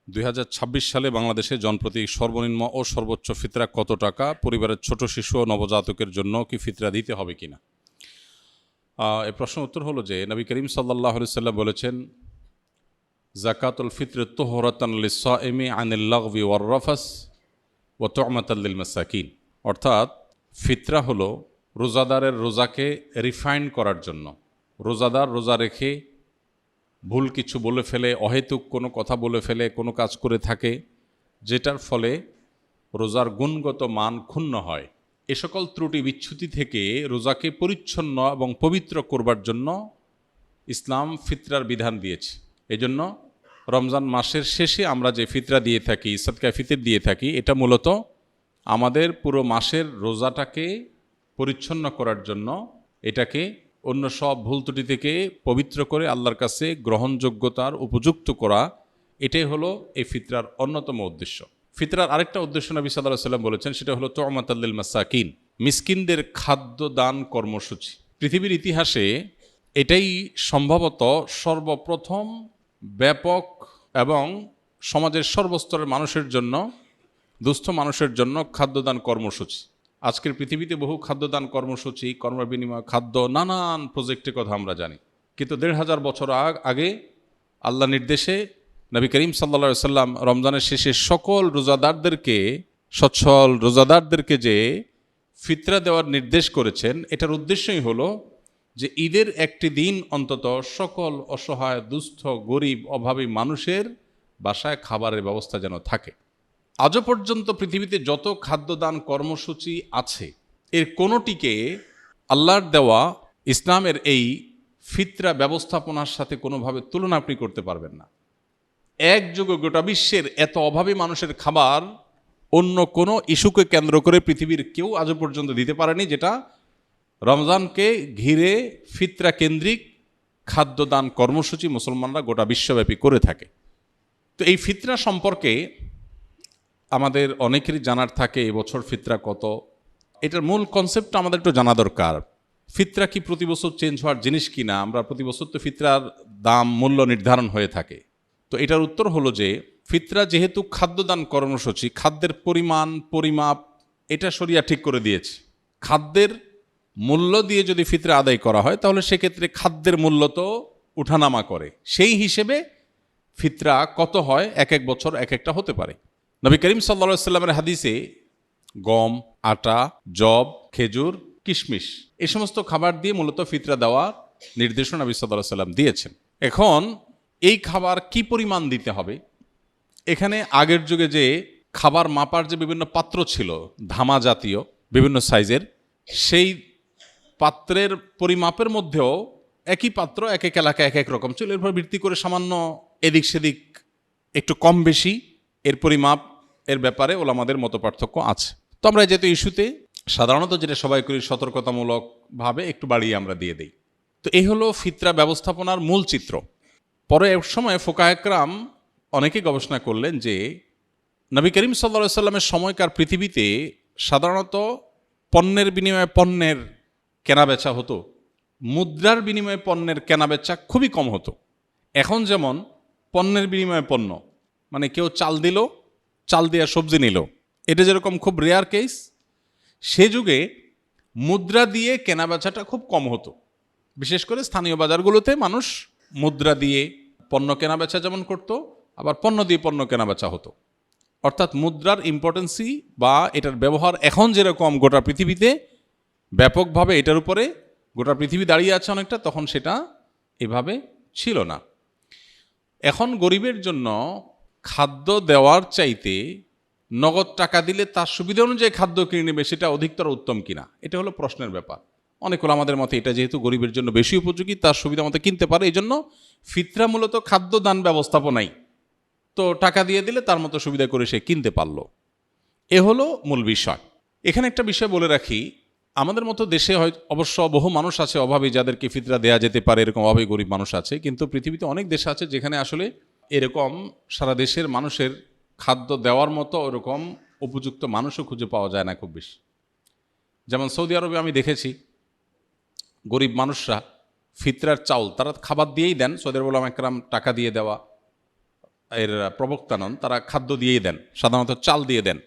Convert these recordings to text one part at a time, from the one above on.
2026 সালে বাংলাদেশে জনপ্রতি সর্বনিম্ন ও সর্বোচ্চ ফিতরা কত টাকা? পরিবারের ছোট শিশু ও নবজাতকের জন্য কি ফিতরা দিতে হবে কিনা? এই প্রশ্নের উত্তর হলো যে নবী করিম সাল্লাল্লাহু আলাইহি সাল্লাম বলেছেন, যাকাতুল ফিত্র তুহরাতান লিস-সাইমি আনিল লাগবি ওয়ার রাফাস ওয়া তু'মাতাল লিল মাসাকিন। অর্থাৎ ফিতরা হলো রোজাদারের রোজাকে রিফাইন করার জন্য। রোজাদার রোজা রেখে ভুল কিছু বলে ফেলে, অহেতুক কোনো কথা বলে ফেলে, কোনো কাজ করে থাকে যেটার ফলে রোজার গুণগত মান ক্ষুণ্ণ হয়, এ সকল ত্রুটি বিচ্যুতি থেকে রোজাকে পরিচ্ছন্ন এবং পবিত্র করবার জন্য ইসলাম ফিতরার বিধান দিয়েছে। এজন্য রমজান মাসের শেষে আমরা যে ফিতরা দিয়ে থাকি, সাদকায়ে ফিতর দিয়ে থাকি, এটা মূলত আমাদের পুরো মাসের রোজাটাকে পরিচ্ছন্ন করার জন্য, এটাকে অন্য সব ভুল ত্রুটি থেকে পবিত্র করে আল্লাহর কাছে গ্রহণযোগ্যতার উপযুক্ত করা, এটাই হলো এই ফিতরার অন্যতম উদ্দেশ্য। ফিতরার আরেকটা উদ্দেশ্য নবী সাল্লাল্লাহু আলাইহি ওয়াসাল্লাম বলেছেন, সেটা হলো তু'মাতাল লিল মাসাকিন, মিসকিনদের খাদ্য দান কর্মসূচি। পৃথিবীর ইতিহাসে এটাই সম্ভবত সর্বপ্রথম ব্যাপক এবং সমাজের সর্বস্তরের মানুষের জন্য, দুস্থ মানুষের জন্য খাদ্যদান কর্মসূচি। আজকের পৃথিবীতে বহু খাদ্যদান কর্মসূচি, কর্মবিনিময় খাদ্য, নানান প্রজেক্টের কথা আমরা জানি, কিন্তু ১৫০০ বছর আগে আল্লাহ নির্দেশে নবী করিম সাল্লাল্লাহু আলাইহি সাল্লাম রমজানের শেষে সকল রোজাদারদেরকে, সচ্ছল রোজাদারদেরকে যে ফিতরা দেওয়ার নির্দেশ করেছেন, এটার উদ্দেশ্যই হলো যে ঈদের একটি দিন অন্তত সকল অসহায়, দুস্থ, গরিব, অভাবী মানুষের বাসায় খাবারের ব্যবস্থা যেন থাকে। আজও পর্যন্ত পৃথিবীতে যত খাদ্যদান কর্মসূচি আছে, এর কোনোটিকে আল্লাহর দেওয়া ইসলামের এই ফিতরা ব্যবস্থাপনার সাথে কোনোভাবে তুলনা আপনি করতে পারবেন না। একযোগে গোটা বিশ্বের এত অভাবী মানুষের খাবার অন্য কোনো ইস্যুকে কেন্দ্র করে পৃথিবীর কেউ আজও পর্যন্ত দিতে পারেনি, যেটা রমজানকে ঘিরে ফিতরা কেন্দ্রিক খাদ্যদান কর্মসূচি মুসলমানরা গোটা বিশ্বব্যাপী করে থাকে। তো এই ফিতরা সম্পর্কে আমাদের অনেকেরই জানার থাকে, এবছর ফিতরা কত, এটার মূল কনসেপ্টটা আমাদের একটু জানা দরকার। ফিতরা কি প্রতি বছর চেঞ্জ হওয়ার জিনিস কিনা? আমরা প্রতি বছর তো ফিতরার দাম, মূল্য নির্ধারণ হয়ে থাকে। তো এটার উত্তর হলো যে ফিতরা যেহেতু খাদ্যদান কর্মসূচি, খাদ্যের পরিমাণ, পরিমাপ এটা শরিয়া ঠিক করে দিয়েছে। খাদ্যের মূল্য দিয়ে যদি ফিতরা আদায় করা হয়, তাহলে সেক্ষেত্রে খাদ্যের মূল্য তো উঠানামা করে, সেই হিসেবে ফিতরা কত হয় এক এক বছর এক একটা হতে পারে। নবী করিম সাল্লাল্লাহু আলাইহি সাল্লামের হাদিসে গম, আটা, যব, খেজুর, কিশমিশ এই সমস্ত খাবার দিয়ে মূলত ফিতরা দেওয়ার নির্দেশনা নবী সাল্লাল্লাহু আলাইহি সাল্লাম দিয়েছেন। এখন এই খাবার কি পরিমাণ দিতে হবে, এখানে আগের যুগে যে খাবার মাপার যে বিভিন্ন পাত্র ছিল, ধামা জাতীয় বিভিন্ন সাইজের, সেই পাত্রের পরিমাপের মধ্যেও একই পাত্র এক এক এলাকায় এক এক রকম ছিল। এরপর ভিত্তি করে সামান্য এদিক সেদিক একটু কম বেশি এর পরিমাপ এর ব্যাপারে ওলামাদের মত পার্থক্য আছে। তো আমরা যেহেতু ইস্যুতে সাধারণত যেটা সবাই করি, সতর্কতামূলকভাবে একটু বাড়িয়ে আমরা দিয়ে দিই। তো এই হলো ফিতরা ব্যবস্থাপনার মূল চিত্র। পরে এক সময় ফোকাহে কেরাম অনেকে গবেষণা করলেন যে নবী করিম সাল্লাল্লাহু আলাইহি সাল্লামের সময়কার পৃথিবীতে সাধারণত পণ্যের বিনিময়ে পণ্যের কেনাবেচা হতো, মুদ্রার বিনিময়ে পণ্যের কেনাবেচা খুবই কম হতো। এখন যেমন পণ্যের বিনিময়ে পণ্য, মানে কেউ চাল দিল, চাল দিয়ে সবজি নিল, এটা যেরকম খুব রেয়ার কেস, সে যুগে মুদ্রা দিয়ে কেনাবেচাটা খুব কম হতো। বিশেষ করে স্থানীয় বাজারগুলোতে মানুষ মুদ্রা দিয়ে পণ্য কেনাবেচা যেমন করত, আবার পণ্য দিয়ে পণ্য কেনাবেচা হতো। অর্থাৎ মুদ্রার ইম্পর্টেন্সি বা এটার ব্যবহার এখন যেরকম গোটা পৃথিবীতে ব্যাপকভাবে এটার উপরে গোটা পৃথিবী দাঁড়িয়ে আছে অনেকটা, তখন সেটা এভাবে ছিল না। এখন গরিবের জন্য খাদ্য দেওয়ার চাইতে নগদ টাকা দিলে তার সুবিধা অনুযায়ী খাদ্য কিনে নেবে, সেটা অধিকতর উত্তম কিনা, এটা হলো প্রশ্নের ব্যাপার। অনেক ওলামাদের মতে এটা যেহেতু গরিবের জন্য বেশি উপযোগী, তার সুবিধা মতো কিনতে পারে, এই জন্য ফিতরা মূলত খাদ্য দান ব্যবস্থাপনাই, তো টাকা দিয়ে দিলে তার মতো সুবিধা করে সে কিনতে পারল। এ হলো মূল বিষয়। এখানে একটা বিষয় বলে রাখি, আমাদের মতো দেশে হয় অবশ্য বহু মানুষ আছে অভাবী, যাদেরকে ফিতরা দেয়া যেতে পারে, এরকম অভাবী গরিব মানুষ আছে, কিন্তু পৃথিবীতে অনেক দেশ আছে যেখানে আসলে এরকম সারা দেশের মানুষের খাদ্য দেওয়ার মতো ওরকম উপযুক্ত মানুষও খুঁজে পাওয়া যায় না খুব বেশি। যেমন সৌদি আরবে আমি দেখেছি গরিব মানুষরা ফিতরার চাউল তারা খাবার দিয়েই দেন, সৌদি আরব ওলামা একরাম টাকা দিয়ে দেওয়া, এর প্রবক্তা নন, তারা খাদ্য দিয়েই দেন, সাধারণত চাল দিয়ে দেন।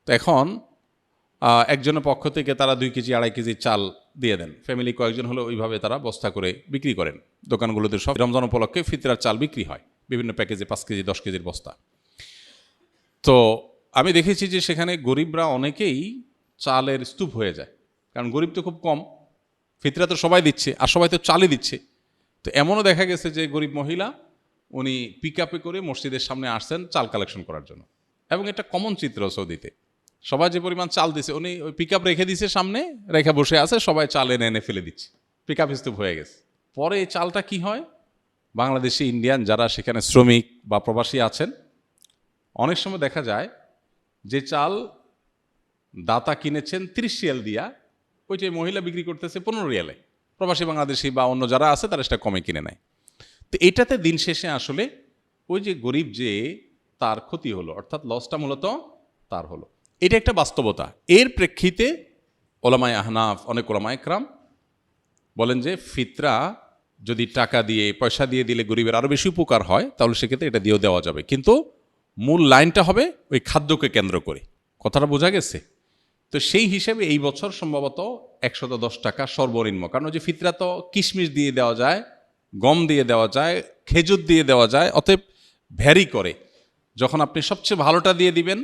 তো এখন একজনের পক্ষ থেকে তারা 2 কেজি 2.5 কেজি চাল দিয়ে দেন। ফ্যামিলি কয়েকজন হলে ওইভাবে তারা বস্তা করে বিক্রি করেন। দোকানগুলোতে সব রমজান উপলক্ষে ফিতরার চাল বিক্রি হয় বিভিন্ন প্যাকেজে, 5 কেজি 10 কেজির বস্তা। তো আমি দেখেছি যে সেখানে গরিবরা অনেকেই চালের স্তূপ হয়ে যায়, কারণ গরিব তো খুব কম, ফিতরা তো সবাই দিচ্ছে আর সবাই তো চালই দিচ্ছে। তো এমনও দেখা গেছে যে গরিব মহিলা উনি পিক আপে করে মসজিদের সামনে আসছেন চাল কালেকশন করার জন্য, এবং এটা কমন চিত্র সৌদিতে। সবাই যে পরিমাণ চাল দিছে, উনি ওই পিক আপ রেখে দিছে সামনে, রেখে বসে আছে, সবাই চাল এনে এনে ফেলে দিচ্ছে, পিক আপ স্তূপ হয়ে গেছে। পরে এই চালটা কি হয়, বাংলাদেশি ইন্ডিয়ান যারা সেখানে শ্রমিক বা প্রবাসী আছেন, অনেক সময় দেখা যায় যে চাল দাতা কিনেছেন 30 রিয়াল দিয়া, ওইটাই মহিলা বিক্রি করতেছে 15 রিয়ালে। প্রবাসী বাংলাদেশি বা অন্য যারা আছে তারা সেটা কমে কিনে নেয়। তো এটাতে দিন শেষে আসলে ওই যে গরিব যে তার ক্ষতি হলো, অর্থাৎ লসটা মূলত তার হলো। এটা একটা বাস্তবতা। এর প্রেক্ষিতে ওলামায়ে আহনাফ, অনেক ওলামায়ে ইকরাম বলেন যে ফিতরা যদি টাকা দিয়ে, পয়সা দিয়ে দিলে গরিবের আরও বেশি উপকার হয়, তাহলে সেক্ষেত্রে এটা দিয়েও দেওয়া যাবে, কিন্তু মূল লাইনটা হবে ওই খাদ্যকে কেন্দ্র করে। কথাটা বোঝা গেছে? তো সেই হিসেবে এই বছর সম্ভবত 110 টাকা সর্বনিম্ন, কারণ ওই যে ফিতরা তো কিশমিশ দিয়ে দেওয়া যায়, গম দিয়ে দেওয়া যায়, খেজুর দিয়ে দেওয়া যায়, অতএব ভ্যারি করে। যখন আপনি সবচেয়ে ভালোটা দিয়ে দিবেন,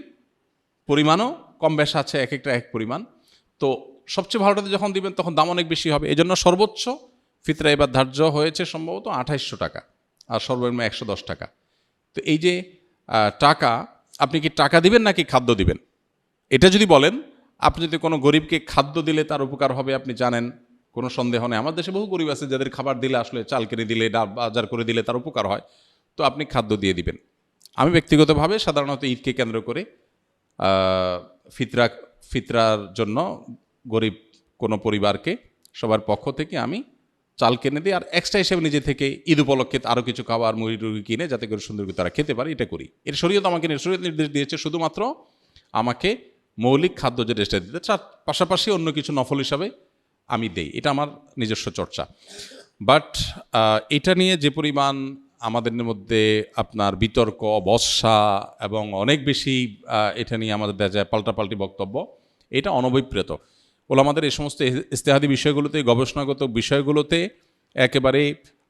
পরিমাণও কম বেশ আছে, এক একটা এক পরিমাণ, তো সবচেয়ে ভালোটাতে যখন দিবেন তখন দাম অনেক বেশি হবে। এই জন্য সর্বোচ্চ ফিতরা এবার ধার্য হয়েছে সম্ভবত 2800 টাকা, আর সর্বনিম্ন 110 টাকা। তো এই যে টাকা, আপনি কি টাকা দিবেন নাকি খাদ্য দিবেন? এটা যদি বলেন, আপনি যদি কোনো গরিবকে খাদ্য দিলে তার উপকার হবে আপনি জানেন, কোনো সন্দেহ নেই। আমার দেশে বহু গরিব আছে যাদের খাবার দিলে, আসলে চাল কিনে দিলে, ডাল বাজার করে দিলে তার উপকার হয়, তো আপনি খাদ্য দিয়ে দিবেন। আমি ব্যক্তিগতভাবে সাধারণত ঈদকে কেন্দ্র করে ফিতরার জন্য গরিব কোনো পরিবারকে সবার পক্ষ থেকে আমি চাল কিনে দিই, আর এক্সট্রা হিসেবে নিজে থেকে ঈদ উপলক্ষে আরও কিছু খাবার মুড়ি টুড়ি কিনে যাতে করে সুন্দর করে তারা খেতে পারে, এটা করি। এর শরীয়ত আমাকে শরীয়ত নির্দেশ দিয়েছে শুধুমাত্র আমাকে মৌলিক খাদ্য যে রেস্টটা দিতে, তার পাশাপাশি অন্য কিছু নফল হিসাবে আমি দেই, এটা আমার নিজস্ব চর্চা। বাট এটা নিয়ে যে পরিমাণ আমাদের মধ্যে আপনার বিতর্ক, বর্ষা এবং অনেক বেশি এটা নিয়ে আমাদের দেখা যায় পাল্টাপাল্টি বক্তব্য, এটা অনভিপ্রেত। ওলামাদের এই সমস্ত ইজতিহাদি বিষয়গুলোতে, গবেষণাগত বিষয়গুলোতে একেবারে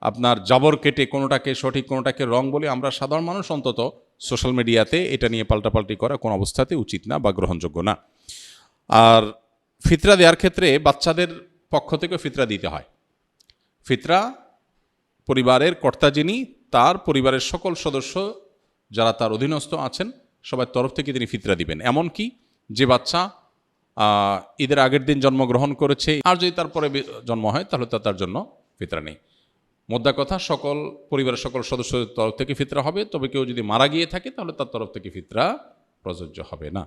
আপনার জাবর কেটে কোনোটাকে সঠিক কোনোটাকে রং বলে আমরা সাধারণ মানুষ অন্তত সোশ্যাল মিডিয়াতে এটা নিয়ে পাল্টাপাল্টি করা কোনো অবস্থাতে উচিত না বা গ্রহণযোগ্য না। আর ফিতরা দেওয়ার ক্ষেত্রে বাচ্চাদের পক্ষ থেকে ফিতরা দিতে হয়। ফিতরা পরিবারের কর্তা যিনি, তার পরিবারের সকল সদস্য যারা তার অধীনস্থ আছেন সবার তরফ থেকে তিনি ফিতরা দিবেন। এমনকি যে বাচ্চা ঈদের আগের দিন জন্মগ্রহণ করেছে, আর যদি তারপরে জন্ম হয় তাহলে তার জন্য ফিতরা নেই। মোদ্দা কথা, সকল পরিবারের সকল সদস্যদের তরফ থেকে ফিতরা হবে, তবে কেউ যদি মারা গিয়ে থাকে তাহলে তার তরফ থেকে ফিতরা প্রযোজ্য হবে না।